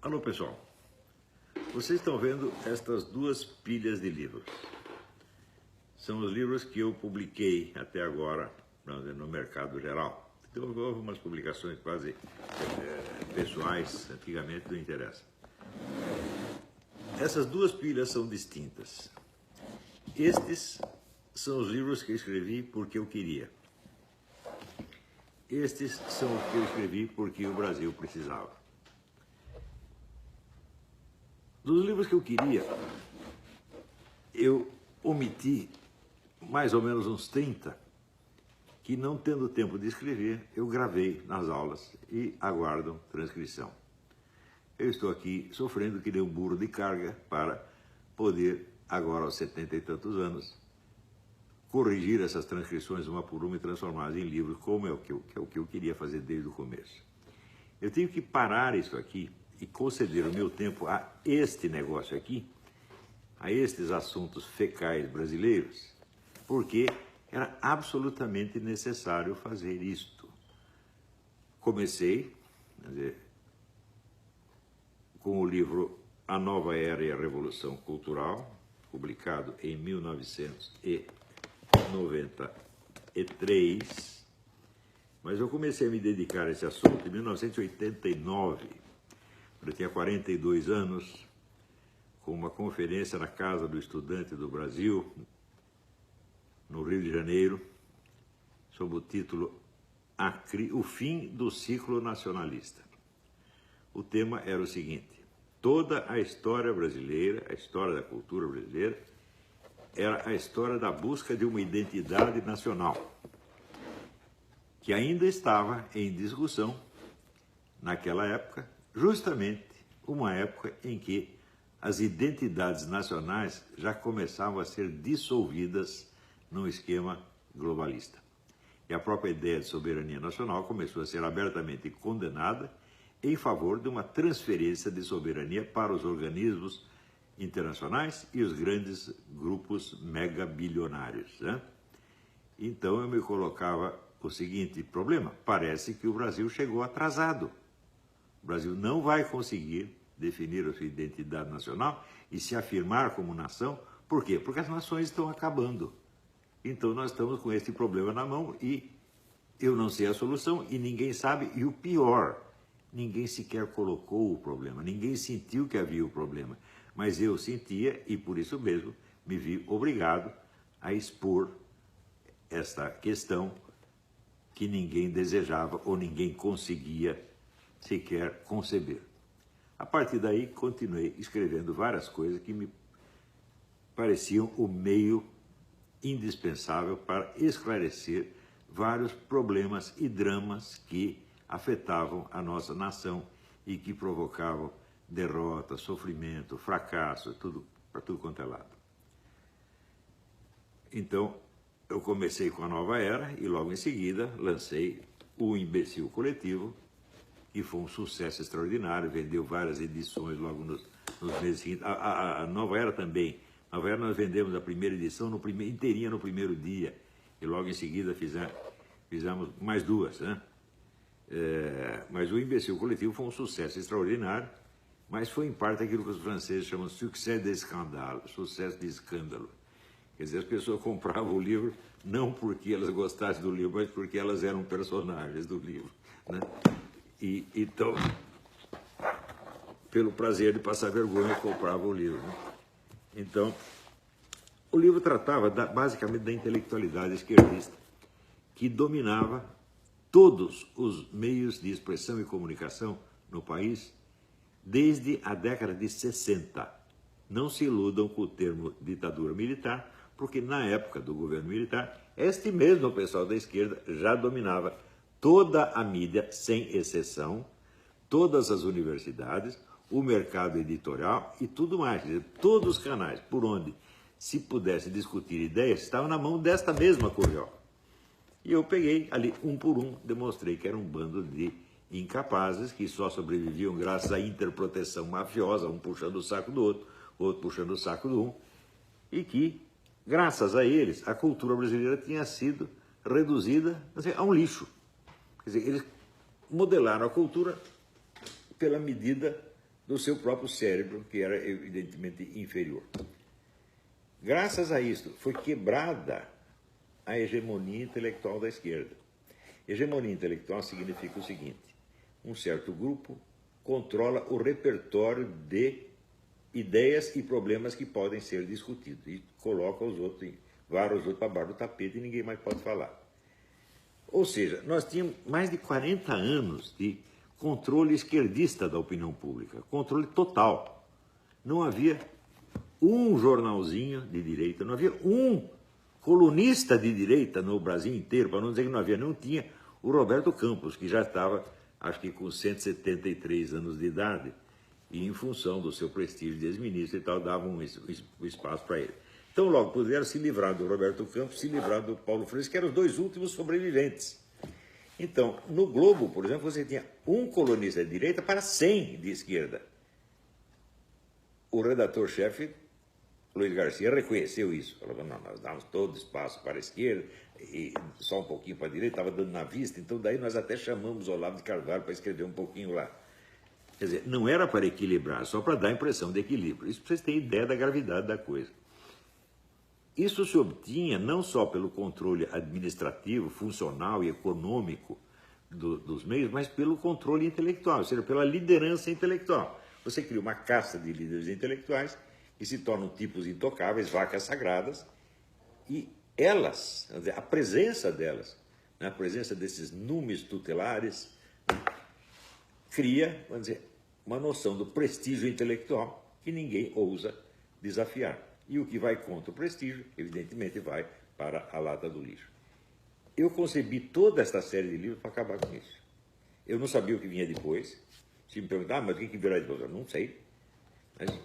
Alô pessoal, vocês estão vendo estas duas pilhas de livros. São os livros que eu publiquei até agora no mercado geral. Então houve umas publicações quase pessoais, antigamente não interessa. Essas duas pilhas são distintas. Estes são os livros que eu escrevi porque eu queria. Estes são os que eu escrevi porque o Brasil precisava. Dos livros que eu queria, eu omiti mais ou menos uns 30, que não tendo tempo de escrever, eu gravei nas aulas e aguardam transcrição. Eu estou aqui sofrendo que nem um burro de carga para poder, agora aos 70 e tantos anos, corrigir essas transcrições uma por uma e transformá-las em livros, como é o que eu queria fazer desde o começo. Eu tenho que parar isso aqui e conceder o meu tempo a este negócio aqui, a estes assuntos fecais brasileiros, porque era absolutamente necessário fazer isto. Comecei, quer dizer, com o livro A Nova Era e a Revolução Cultural, publicado em 1993, mas eu comecei a me dedicar a esse assunto em 1989. Eu tinha 42 anos, com uma conferência na Casa do Estudante do Brasil, no Rio de Janeiro, sob o título O Fim do Ciclo Nacionalista. O tema era o seguinte: toda a história brasileira, a história da cultura brasileira, era a história da busca de uma identidade nacional, que ainda estava em discussão naquela época, justamente uma época em que as identidades nacionais já começavam a ser dissolvidas num esquema globalista. E a própria ideia de soberania nacional começou a ser abertamente condenada em favor de uma transferência de soberania para os organismos internacionais e os grandes grupos megabilionários, né? Então eu me colocava o seguinte problema: parece que o Brasil chegou atrasado. O Brasil não vai conseguir definir a sua identidade nacional e se afirmar como nação. Por quê? Porque as nações estão acabando. Então nós estamos com esse problema na mão e eu não sei a solução e ninguém sabe. E o pior, ninguém sequer colocou o problema, ninguém sentiu que havia o problema. Mas eu sentia e por isso mesmo me vi obrigado a expor esta questão que ninguém desejava ou ninguém conseguia sequer conceber. A partir daí, continuei escrevendo várias coisas que me pareciam o meio indispensável para esclarecer vários problemas e dramas que afetavam a nossa nação e que provocavam derrota, sofrimento, fracasso, tudo, para tudo quanto é lado. Então, eu comecei com a Nova Era e logo em seguida lancei O Imbecil Coletivo, que foi um sucesso extraordinário, vendeu várias edições logo nos meses seguintes. A Nova Era também. A Nova Era nós vendemos a primeira edição inteirinha no primeiro dia, e logo em seguida fizemos mais duas, né? Mas o Imbecil Coletivo foi um sucesso extraordinário, mas foi em parte aquilo que os franceses chamam de succès d'escandale, sucesso de escândalo. Quer dizer, as pessoas compravam o livro não porque elas gostassem do livro, mas porque elas eram personagens do livro, né? E então, pelo prazer de passar vergonha, comprava o livro, né? Então, o livro tratava basicamente da intelectualidade esquerdista, que dominava todos os meios de expressão e comunicação no país desde a década de 60. Não se iludam com o termo ditadura militar, porque na época do governo militar, este mesmo pessoal da esquerda já dominava toda a mídia, sem exceção, todas as universidades, o mercado editorial e tudo mais. Quer dizer, todos os canais por onde se pudesse discutir ideias estavam na mão desta mesma Curió. E eu peguei ali, um por um, demonstrei que era um bando de incapazes que só sobreviviam graças à interproteção mafiosa, um puxando o saco do outro puxando o saco do um, e que, graças a eles, a cultura brasileira tinha sido reduzida a um lixo. Quer dizer, eles modelaram a cultura pela medida do seu próprio cérebro, que era evidentemente inferior. Graças a isso, foi quebrada a hegemonia intelectual da esquerda. Hegemonia intelectual significa o seguinte: um certo grupo controla o repertório de ideias e problemas que podem ser discutidos e coloca os outros, vários outros para baixo do tapete e ninguém mais pode falar. Ou seja, nós tínhamos mais de 40 anos de controle esquerdista da opinião pública, controle total. Não havia um jornalzinho de direita, não havia um colunista de direita no Brasil inteiro, para não dizer que não havia, não tinha o Roberto Campos, que já estava, acho que com 173 anos de idade, e em função do seu prestígio de ex-ministro e tal, davam um espaço para ele. Então, logo puderam se livrar do Roberto Campos, se livrar do Paulo Freire, que eram os dois últimos sobreviventes. Então, no Globo, por exemplo, você tinha um colunista de direita para 100 de esquerda. O redator-chefe, Luiz Garcia, reconheceu isso. Falou: não, nós damos todo espaço para a esquerda e só um pouquinho para a direita, estava dando na vista, então daí nós até chamamos Olavo de Carvalho para escrever um pouquinho lá. Quer dizer, não era para equilibrar, só para dar a impressão de equilíbrio. Isso para vocês terem ideia da gravidade da coisa. Isso se obtinha não só pelo controle administrativo, funcional e econômico dos meios, mas pelo controle intelectual, ou seja, pela liderança intelectual. Você cria uma casta de líderes intelectuais que se tornam tipos intocáveis, vacas sagradas, e elas, a presença delas, a presença desses numes tutelares, cria, vamos dizer, uma noção do prestígio intelectual que ninguém ousa desafiar. E o que vai contra o prestígio, evidentemente, vai para a lata do lixo. Eu concebi toda esta série de livros para acabar com isso. Eu não sabia o que vinha depois. Se me perguntar, mas o que virá depois? Eu não sei. Mas,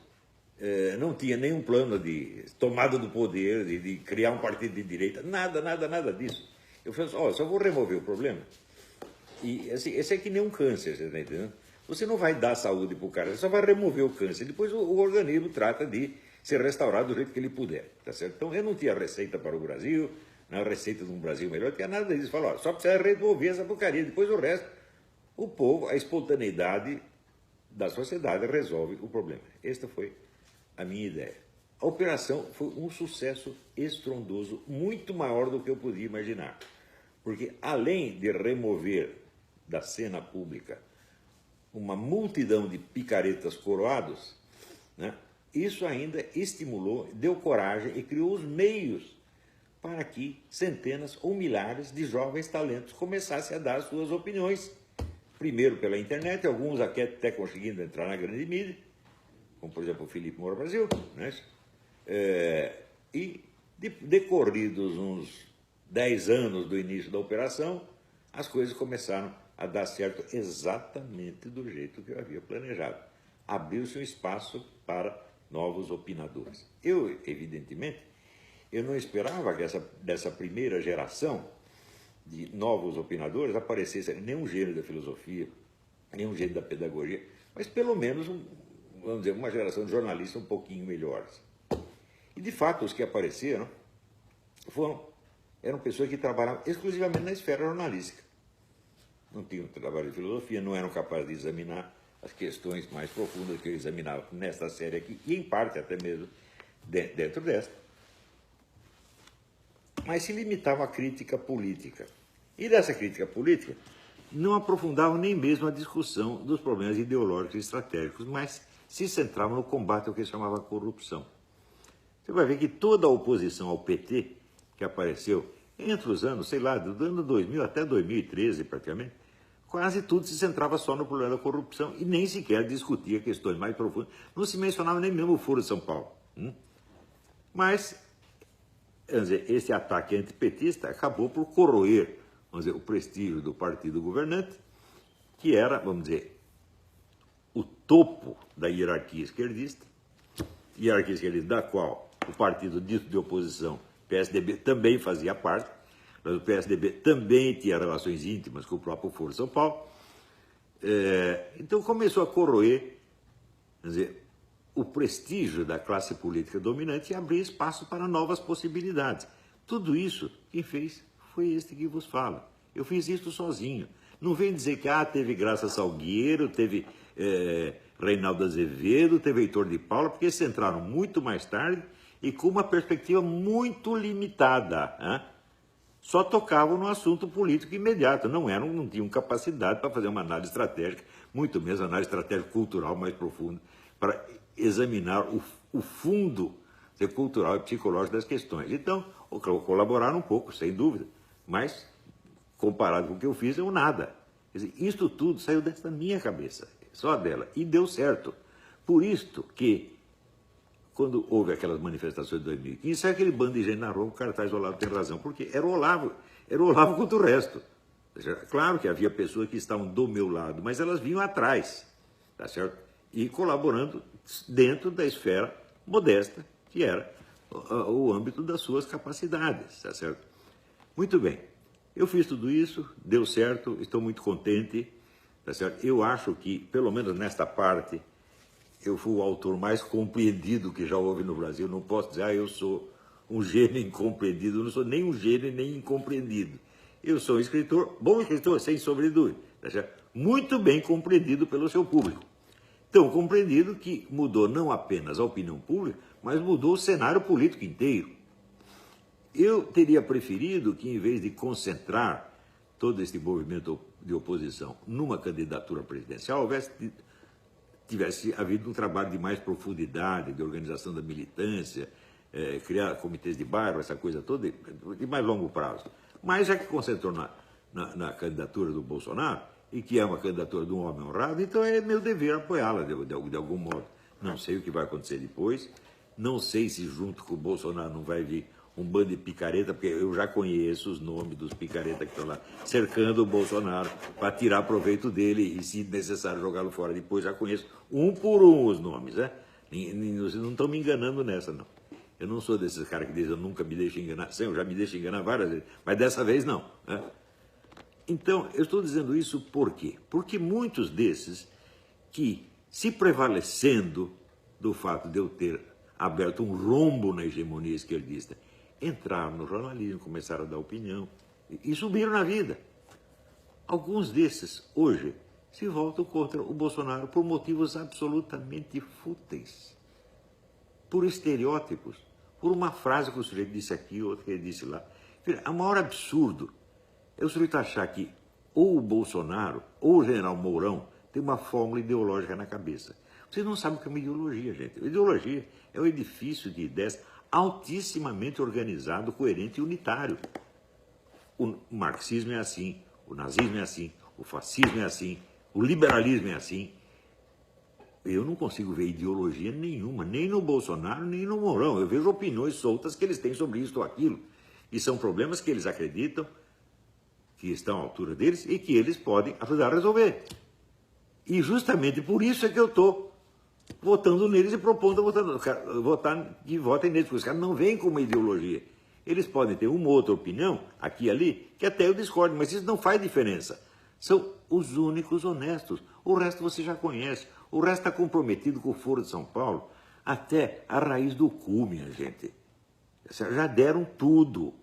não tinha nenhum plano de tomada do poder, de criar um partido de direita, nada disso. Eu falei assim: só vou remover o problema. E assim, esse é que nem um câncer, você está entendendo? Você não vai dar saúde para o cara, você só vai remover o câncer. Depois o organismo trata de ser restaurado do jeito que ele puder, tá certo? Então, eu não tinha receita para o Brasil, não receita de um Brasil melhor, não tinha nada disso. Falou: só precisa remover essa porcaria, depois o resto, o povo, a espontaneidade da sociedade resolve o problema. Esta foi a minha ideia. A operação foi um sucesso estrondoso, muito maior do que eu podia imaginar, porque além de remover da cena pública uma multidão de picaretas coroados, né, isso ainda estimulou, deu coragem e criou os meios para que centenas ou milhares de jovens talentos começassem a dar as suas opiniões. Primeiro pela internet, alguns até conseguindo entrar na grande mídia, como por exemplo o Felipe Moura Brasil, né? E decorridos uns 10 anos do início da operação, as coisas começaram a dar certo exatamente do jeito que eu havia planejado. Abriu-se um espaço para novos opinadores. Eu, evidentemente, eu não esperava que dessa primeira geração de novos opinadores aparecesse nenhum gênio da filosofia, nenhum gênio da pedagogia, mas pelo menos, vamos dizer, uma geração de jornalistas um pouquinho melhores. E, de fato, os que apareceram eram pessoas que trabalhavam exclusivamente na esfera jornalística. Não tinham trabalho de filosofia, não eram capazes de examinar as questões mais profundas que eu examinava nesta série aqui, e em parte até mesmo dentro desta. Mas se limitavam à crítica política. E dessa crítica política, não aprofundavam nem mesmo a discussão dos problemas ideológicos e estratégicos, mas se centravam no combate ao que se chamava corrupção. Você vai ver que toda a oposição ao PT, que apareceu entre os anos, sei lá, do ano 2000 até 2013 praticamente, quase tudo se centrava só no problema da corrupção e nem sequer discutia questões mais profundas. Não se mencionava nem mesmo o Foro de São Paulo. Mas, vamos dizer, esse ataque antipetista acabou por corroer, vamos dizer, o prestígio do partido governante, que era, vamos dizer, o topo da hierarquia esquerdista da qual o partido dito de oposição, PSDB, também fazia parte. Mas o PSDB também tinha relações íntimas com o próprio Foro de São Paulo. Então começou a corroer, quer dizer, o prestígio da classe política dominante e abrir espaço para novas possibilidades. Tudo isso quem fez foi este que vos falo. Eu fiz isso sozinho. Não vem dizer que teve Graça Salgueiro, teve Reinaldo Azevedo, teve Heitor de Paula, porque eles entraram muito mais tarde e com uma perspectiva muito limitada. Né? Só tocavam no assunto político imediato, não tinham capacidade para fazer uma análise estratégica, muito menos análise estratégica cultural mais profunda, para examinar o fundo cultural e psicológico das questões. Então, colaboraram um pouco, sem dúvida, mas, comparado com o que eu fiz, eu nada. Quer dizer, isso tudo saiu dessa minha cabeça, só dela, e deu certo. Por isso que, quando houve aquelas manifestações de 2015, saiu aquele bando de gente na rua, o cartaz Olavo tem razão, porque era o Olavo contra o resto. Claro que havia pessoas que estavam do meu lado, mas elas vinham atrás, tá certo? E colaborando dentro da esfera modesta, que era o âmbito das suas capacidades, tá certo? Muito bem, eu fiz tudo isso, deu certo, estou muito contente, tá certo? Eu acho que, pelo menos nesta parte, eu fui o autor mais compreendido que já houve no Brasil. Não posso dizer, eu sou um gênio incompreendido, eu não sou nem um gênio nem incompreendido. Eu sou um escritor, bom escritor, sem sombra de dúvida, tá certo? Muito bem compreendido pelo seu público. Tão compreendido que mudou não apenas a opinião pública, mas mudou o cenário político inteiro. Eu teria preferido que, em vez de concentrar todo esse movimento de oposição numa candidatura presidencial, tivesse havido um trabalho de mais profundidade, de organização da militância, criar comitês de bairro, essa coisa toda, de mais longo prazo. Mas já que concentrou na candidatura do Bolsonaro, e que é uma candidatura de um homem honrado, então é meu dever apoiá-la de algum modo. Não sei o que vai acontecer depois, não sei se junto com o Bolsonaro não vai vir um bando de picareta, porque eu já conheço os nomes dos picaretas que estão lá cercando o Bolsonaro para tirar proveito dele e, se necessário, jogá-lo fora depois. Já conheço um por um os nomes, né? Vocês não estão me enganando nessa, não. Eu não sou desses caras que dizem eu nunca me deixo enganar. Sim, eu já me deixo enganar várias vezes, mas dessa vez não. Né? Então, eu estou dizendo isso por quê? Porque muitos desses que, se prevalecendo do fato de eu ter aberto um rombo na hegemonia esquerdista, entraram no jornalismo, começaram a dar opinião e subiram na vida. Alguns desses, hoje, se voltam contra o Bolsonaro por motivos absolutamente fúteis, por estereótipos, por uma frase que o sujeito disse aqui, outra que ele disse lá. O maior absurdo é o sujeito achar que ou o Bolsonaro ou o general Mourão tem uma fórmula ideológica na cabeça. Vocês não sabem o que é uma ideologia, gente. A ideologia é um edifício de ideias altissimamente organizado, coerente e unitário. O marxismo é assim, o nazismo é assim, o fascismo é assim, o liberalismo é assim. Eu não consigo ver ideologia nenhuma, nem no Bolsonaro, nem no Mourão. Eu vejo opiniões soltas que eles têm sobre isso ou aquilo. E são problemas que eles acreditam que estão à altura deles e que eles podem ajudar a resolver. E justamente por isso é que eu estou votando neles e propondo que votem neles, porque os caras não vêm com uma ideologia. Eles podem ter uma ou outra opinião, aqui e ali, que até eu discordo, mas isso não faz diferença. São os únicos honestos. O resto você já conhece. O resto está comprometido com o Foro de São Paulo até a raiz do cu, minha gente. Já deram tudo.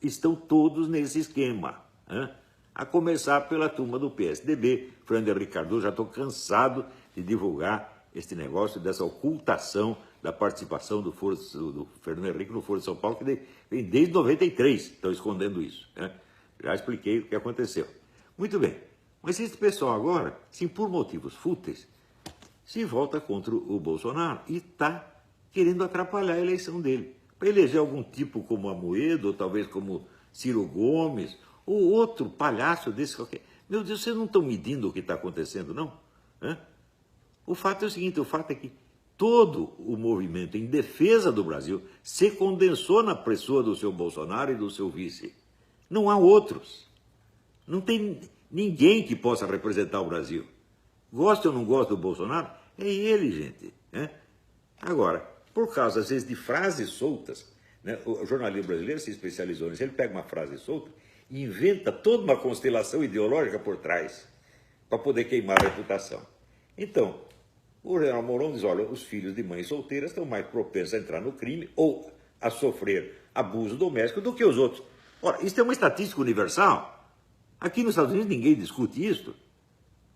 Estão todos nesse esquema. Hein? A começar pela turma do PSDB, Fernando Henrique Cardoso. Já estou cansado de divulgar este negócio dessa ocultação da participação do Fernando Henrique no Foro de São Paulo, que vem desde 93, estão escondendo isso. Né? Já expliquei o que aconteceu. Muito bem, mas esse pessoal agora, sim, por motivos fúteis, se volta contra o Bolsonaro e está querendo atrapalhar a eleição dele. Para eleger algum tipo como Amoedo, ou talvez como Ciro Gomes, ou outro palhaço desse qualquer. Meu Deus, vocês não estão medindo o que está acontecendo, não? Hã? O fato é o seguinte, o fato é que todo o movimento em defesa do Brasil se condensou na pessoa do seu Bolsonaro e do seu vice. Não há outros. Não tem ninguém que possa representar o Brasil. Gosta ou não gosta do Bolsonaro? É ele, gente. Né? Agora, por causa, às vezes, de frases soltas, né? O jornalismo brasileiro se especializou nisso. Ele pega uma frase solta e inventa toda uma constelação ideológica por trás para poder queimar a reputação. Então, o general Mourão diz, olha, os filhos de mães solteiras estão mais propensos a entrar no crime ou a sofrer abuso doméstico do que os outros. Ora, isso é uma estatística universal. Aqui nos Estados Unidos ninguém discute isso,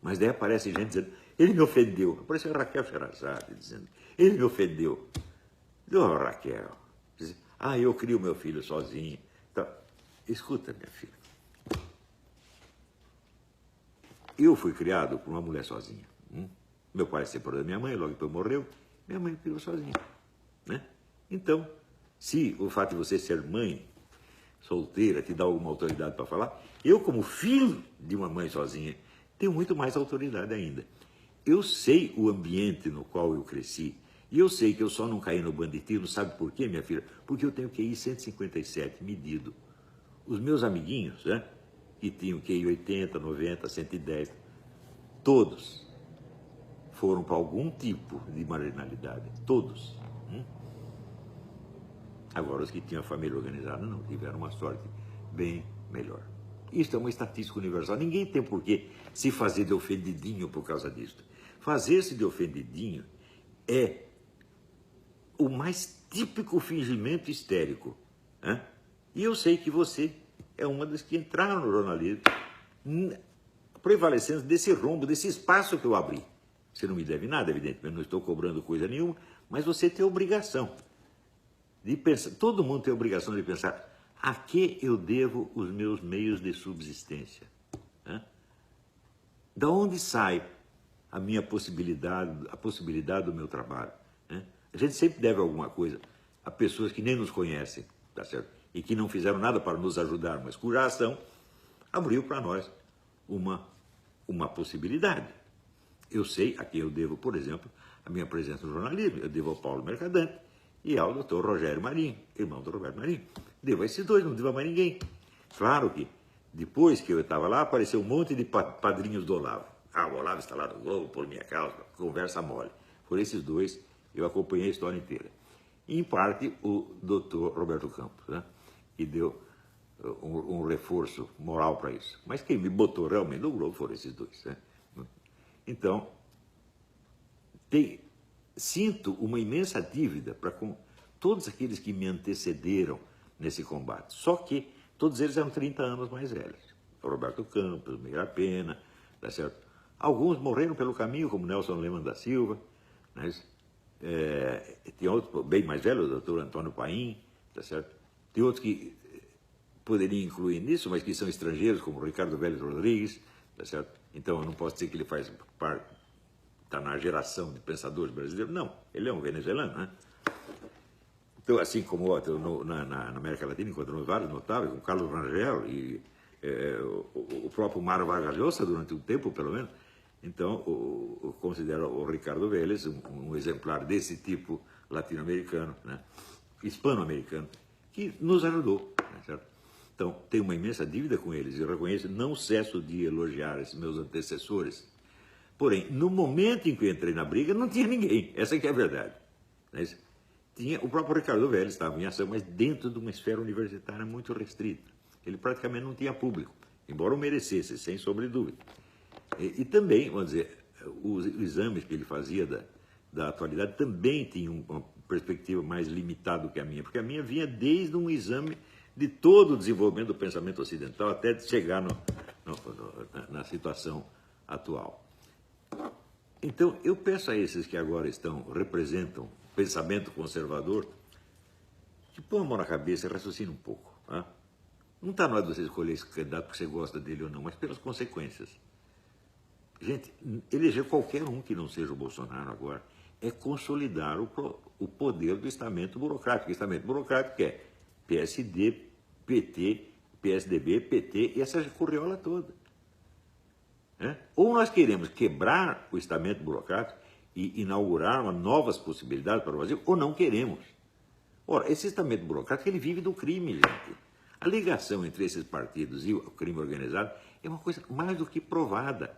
mas daí aparece gente dizendo, ele me ofendeu. Apareceu a Raquel Sherazade dizendo, ele me ofendeu. Oh, Raquel, eu crio meu filho sozinho. Então, escuta, minha filha. Eu fui criado por uma mulher sozinha. Meu pai se separou da minha mãe, logo depois morreu. Minha mãe me criou sozinha. Né? Então, se o fato de você ser mãe solteira te dá alguma autoridade para falar, eu, como filho de uma mãe sozinha, tenho muito mais autoridade ainda. Eu sei o ambiente no qual eu cresci. E eu sei que eu só não caí no banditismo, sabe por quê, minha filha? Porque eu tenho QI 157 medido. Os meus amiguinhos, né, que tinham QI 80, 90, 110, todos foram para algum tipo de marginalidade. Todos. Agora, os que tinham a família organizada não, tiveram uma sorte bem melhor. Isso é uma estatística universal. Ninguém tem por que se fazer de ofendidinho por causa disso. Fazer-se de ofendidinho é o mais típico fingimento histérico. Né? E eu sei que você é uma das que entraram no jornalismo, prevalecendo desse rombo, desse espaço que eu abri. Você não me deve nada, evidentemente, não estou cobrando coisa nenhuma, mas você tem a obrigação de pensar, todo mundo tem a obrigação de pensar, a que eu devo os meus meios de subsistência? Né? Da onde sai a minha possibilidade, a possibilidade do meu trabalho? Né? A gente sempre deve alguma coisa a pessoas que nem nos conhecem, tá certo? E que não fizeram nada para nos ajudar, mas cuja ação abriu para nós uma possibilidade. Eu sei a quem eu devo, por exemplo, a minha presença no jornalismo. Eu devo ao Paulo Mercadante e ao Dr. Rogério Marinho, irmão do Roberto Marinho. Devo a esses dois, não devo a mais ninguém. Claro que, depois que eu estava lá, apareceu um monte de padrinhos do Olavo. O Olavo está lá no Globo, por minha causa, conversa mole. Por esses dois, eu acompanhei a história inteira. E, em parte, o Dr. Roberto Campos, né, que deu um reforço moral para isso. Mas quem me botou realmente no Globo foram esses dois. Né? Então, sinto uma imensa dívida para com todos aqueles que me antecederam nesse combate. Só que todos eles eram 30 anos mais velhos. O Roberto Campos, Meira Pena, tá certo? Alguns morreram pelo caminho, como Nelson Lehmann da Silva, né? Tem outros bem mais velhos, o doutor Antônio Paim, tá certo? Tem outros que poderiam incluir nisso, mas que são estrangeiros, como o Ricardo Vélez Rodrigues, tá certo? Então eu não posso dizer que ele faz parte, está na geração de pensadores brasileiros. Não, ele é um venezuelano, né? Então, assim como na América Latina, encontramos vários notáveis, como Carlos Rangel e o próprio Mário Vargas Llosa, durante um tempo, pelo menos. Então, eu considero o Ricardo Vélez um exemplar desse tipo latino-americano, né? Hispano-americano, que nos ajudou, né, certo? Então, tenho uma imensa dívida com eles, eu reconheço, não cesso de elogiar esses meus antecessores. Porém, no momento em que eu entrei na briga, não tinha ninguém, essa que é a verdade. Né? Tinha, o próprio Ricardo Vélez estava em ação, mas dentro de uma esfera universitária muito restrita. Ele praticamente não tinha público, embora o merecesse, sem sombra de dúvida. E também, vamos dizer, os exames que ele fazia da atualidade também tinham uma perspectiva mais limitada do que a minha, porque a minha vinha desde um exame de todo o desenvolvimento do pensamento ocidental até chegar na situação atual. Então, eu peço a esses que agora representam o pensamento conservador, que põe a mão na cabeça e raciocine um pouco. Tá? Não está na hora de você escolher esse candidato porque você gosta dele ou não, mas pelas consequências. Gente, eleger qualquer um que não seja o Bolsonaro agora é consolidar o poder do estamento burocrático. O estamento burocrático é PSD, PT, PSDB, PT e essa corriola toda. Ou nós queremos quebrar o estamento burocrático e inaugurar novas possibilidades para o Brasil, ou não queremos. Ora, esse estamento burocrático, ele vive do crime, gente. A ligação entre esses partidos e o crime organizado é uma coisa mais do que provada.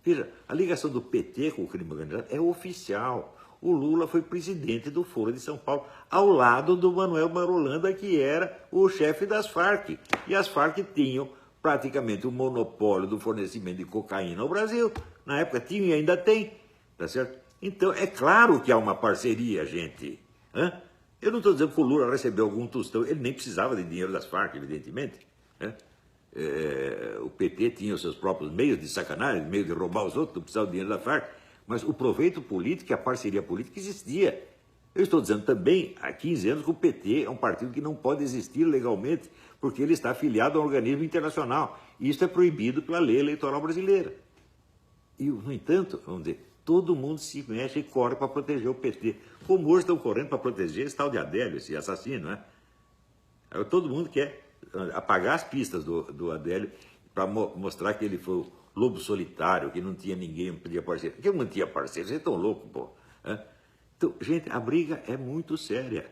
Veja, a ligação do PT com o crime organizado é oficial. O Lula foi presidente do Foro de São Paulo, ao lado do Manuel Marolanda, que era o chefe das Farc. E as Farc tinham praticamente o monopólio do fornecimento de cocaína ao Brasil. Na época tinha e ainda tem, tá certo? Então, é claro que há uma parceria, gente. Eu não estou dizendo que o Lula recebeu algum tostão, ele nem precisava de dinheiro das Farc, evidentemente. O PT tinha os seus próprios meios de sacanagem, meios de roubar os outros, não precisava do dinheiro da Farc, mas o proveito político e a parceria política existia. Eu estou dizendo também, há 15 anos, que o PT é um partido que não pode existir legalmente, porque ele está afiliado a um organismo internacional. E isso é proibido pela lei eleitoral brasileira. E, no entanto, vamos dizer, todo mundo se mexe e corre para proteger o PT. Como hoje estão correndo para proteger esse tal de Adélio, esse assassino, né? Todo mundo quer apagar as pistas do Adélio para mostrar que ele foi o lobo solitário, que não tinha ninguém, não podia parceiro. Porque não tinha parceiro, vocês estão loucos, pô. Né? Então, gente, a briga é muito séria.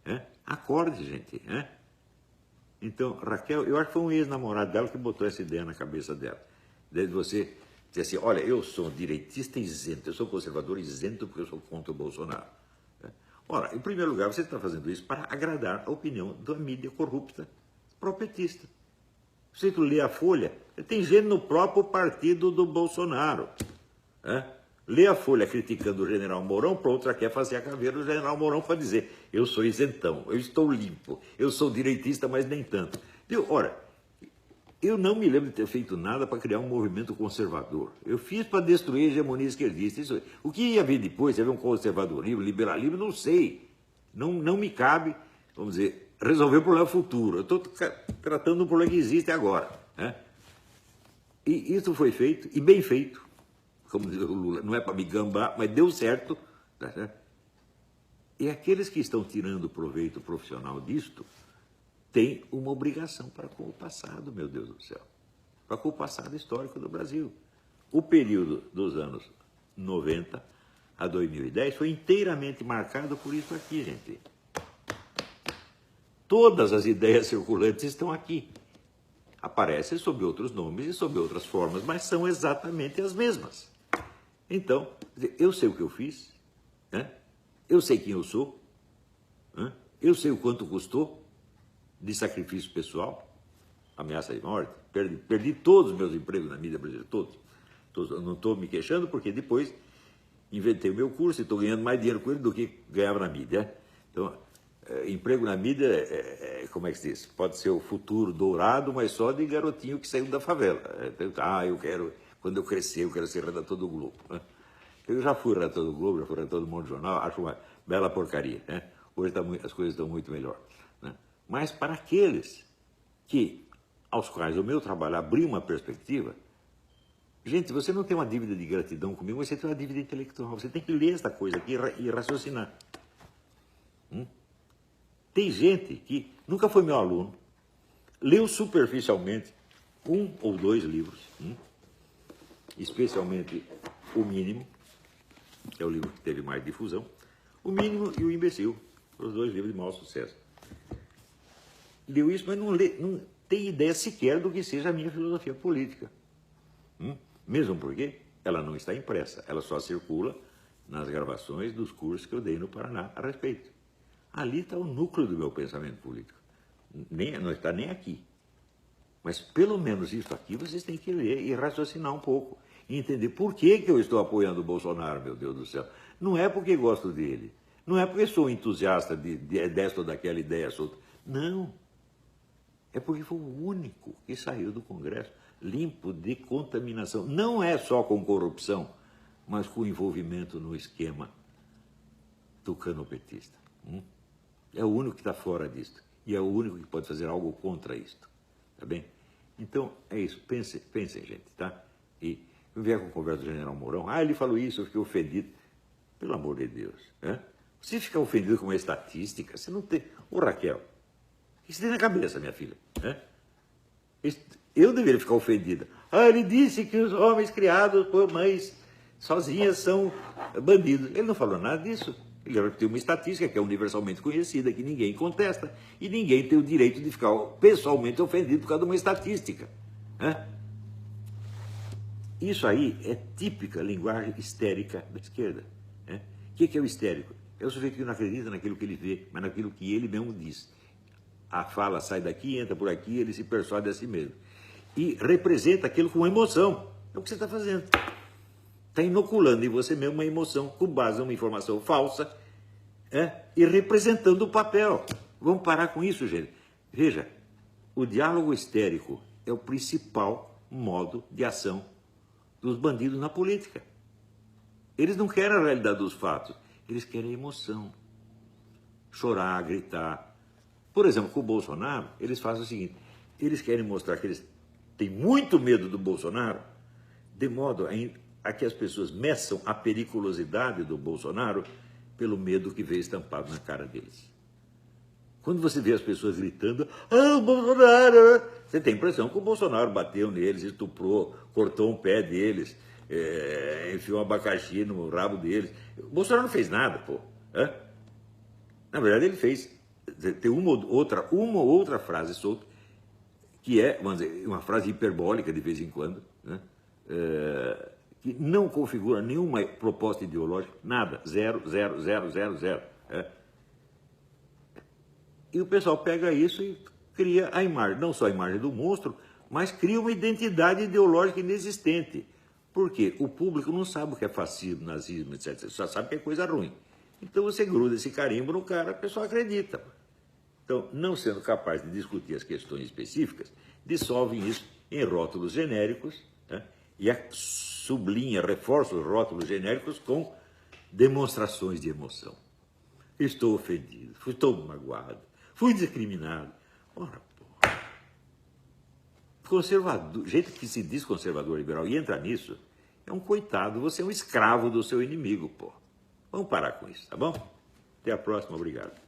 Né? Acorde, gente. Né? Então, Raquel, eu acho que foi um ex-namorado dela que botou essa ideia na cabeça dela. Desde você dizer assim, olha, eu sou direitista isento, eu sou conservador isento porque eu sou contra o Bolsonaro. Ora, em primeiro lugar, você está fazendo isso para agradar a opinião da mídia corrupta pró-petista. Você lê a Folha, tem gente no próprio partido do Bolsonaro. Lê a Folha criticando o general Mourão, para outra quer fazer a caveira do general Mourão para dizer, eu sou isentão, eu estou limpo, eu sou direitista, mas nem tanto. Viu? Ora, eu não me lembro de ter feito nada para criar um movimento conservador. Eu fiz para destruir a hegemonia esquerdista. Isso, o que ia vir depois, ia haver um conservadorismo, liberalismo, não sei. Não me cabe, vamos dizer, resolver o problema futuro. Eu estou tratando um problema que existe agora. Né? E isso foi feito, e bem feito, como diz o Lula, não é para me gambar, mas deu certo. Tá certo? E aqueles que estão tirando proveito profissional disto, tem uma obrigação para com o passado, meu Deus do céu, para com o passado histórico do Brasil. O período dos anos 90 a 2010 foi inteiramente marcado por isso aqui, gente. Todas as ideias circulantes estão aqui. Aparecem sob outros nomes e sob outras formas, mas são exatamente as mesmas. Então, eu sei o que eu fiz, né? Eu sei quem eu sou, né? Eu sei o quanto custou, de sacrifício pessoal, ameaça de morte, perdi todos os meus empregos na mídia brasileira, todos. Eu não estou me queixando porque depois inventei o meu curso e estou ganhando mais dinheiro com ele do que ganhava na mídia. Então, emprego na mídia, como é que se diz? Pode ser o futuro dourado, mas só de garotinho que saiu da favela. Eu quero, quando eu crescer, eu quero ser redator do Globo. Né? Eu já fui redator do Globo, já fui redator do Mundo Jornal, acho uma bela porcaria. Né? Hoje as coisas estão muito melhor. Né? Mas para aqueles aos quais o meu trabalho abriu uma perspectiva, gente, você não tem uma dívida de gratidão comigo, mas você tem uma dívida intelectual. Você tem que ler esta coisa aqui e raciocinar. Tem gente que nunca foi meu aluno, leu superficialmente 1 ou 2 livros, especialmente O Mínimo, que é o livro que teve mais difusão, O Mínimo e O Imbecil, os 2 livros de maior sucesso. Leu isso, mas não tem ideia sequer do que seja a minha filosofia política. Mesmo porque ela não está impressa, ela só circula nas gravações dos cursos que eu dei no Paraná a respeito. Ali está o núcleo do meu pensamento político. Não está nem aqui. Mas pelo menos isso aqui vocês têm que ler e raciocinar um pouco. E entender por que eu estou apoiando o Bolsonaro, meu Deus do céu. Não é porque gosto dele. Não é porque sou entusiasta desta ou daquela ideia solta. Não. É porque foi o único que saiu do Congresso limpo de contaminação. Não é só com corrupção, mas com envolvimento no esquema tucano-petista. É o único que está fora disto. E é o único que pode fazer algo contra isto. Tá bem? Então, é isso. Pensem, gente, tá? E vier com a conversa do general Mourão. Ele falou isso, eu fiquei ofendido. Pelo amor de Deus. Né? Você fica ofendido com uma estatística, você não tem... Ô, Raquel, o que você tem na cabeça, minha filha? Né? Eu deveria ficar ofendida. Ele disse que os homens criados por mães sozinhas são bandidos. Ele não falou nada disso. Ele repetiu uma estatística que é universalmente conhecida, que ninguém contesta, e ninguém tem o direito de ficar pessoalmente ofendido por causa de uma estatística. Né? Isso aí é típica linguagem histérica da esquerda. Né? O que é o histérico? É o sujeito que não acredita naquilo que ele vê, mas naquilo que ele mesmo diz. A fala sai daqui, entra por aqui, ele se persuade a si mesmo. E representa aquilo com emoção. É o que você está fazendo. Está inoculando em você mesmo uma emoção com base numa informação falsa e representando o papel. Vamos parar com isso, gente. Veja, o diálogo histérico é o principal modo de ação dos bandidos na política. Eles não querem a realidade dos fatos, eles querem emoção. Chorar, gritar. Por exemplo, com o Bolsonaro, eles fazem o seguinte, eles querem mostrar que eles têm muito medo do Bolsonaro, de modo a que as pessoas meçam a periculosidade do Bolsonaro pelo medo que vê estampado na cara deles. Quando você vê as pessoas gritando, o Bolsonaro, você tem a impressão que o Bolsonaro bateu neles, estuprou, cortou um pé deles, enfiou um abacaxi no rabo deles. O Bolsonaro não fez nada, pô. Na verdade, ele fez. Tem uma ou outra frase solta, que é, vamos dizer, uma frase hiperbólica de vez em quando, né? Que não configura nenhuma proposta ideológica, nada, zero, zero, zero, zero, zero. E o pessoal pega isso e cria a imagem, não só a imagem do monstro, mas cria uma identidade ideológica inexistente. Por quê? O público não sabe o que é fascismo, nazismo, etc. Só sabe que é coisa ruim. Então você gruda esse carimbo no cara, a pessoa acredita. Então, não sendo capaz de discutir as questões específicas, dissolvem isso em rótulos genéricos, né? E sublinha, reforça os rótulos genéricos com demonstrações de emoção. Estou ofendido, estou magoado, fui discriminado. Ora, porra. Conservador, gente que se diz conservador liberal e entra nisso, é um coitado, você é um escravo do seu inimigo, pô. Vamos parar com isso, tá bom? Até a próxima, obrigado.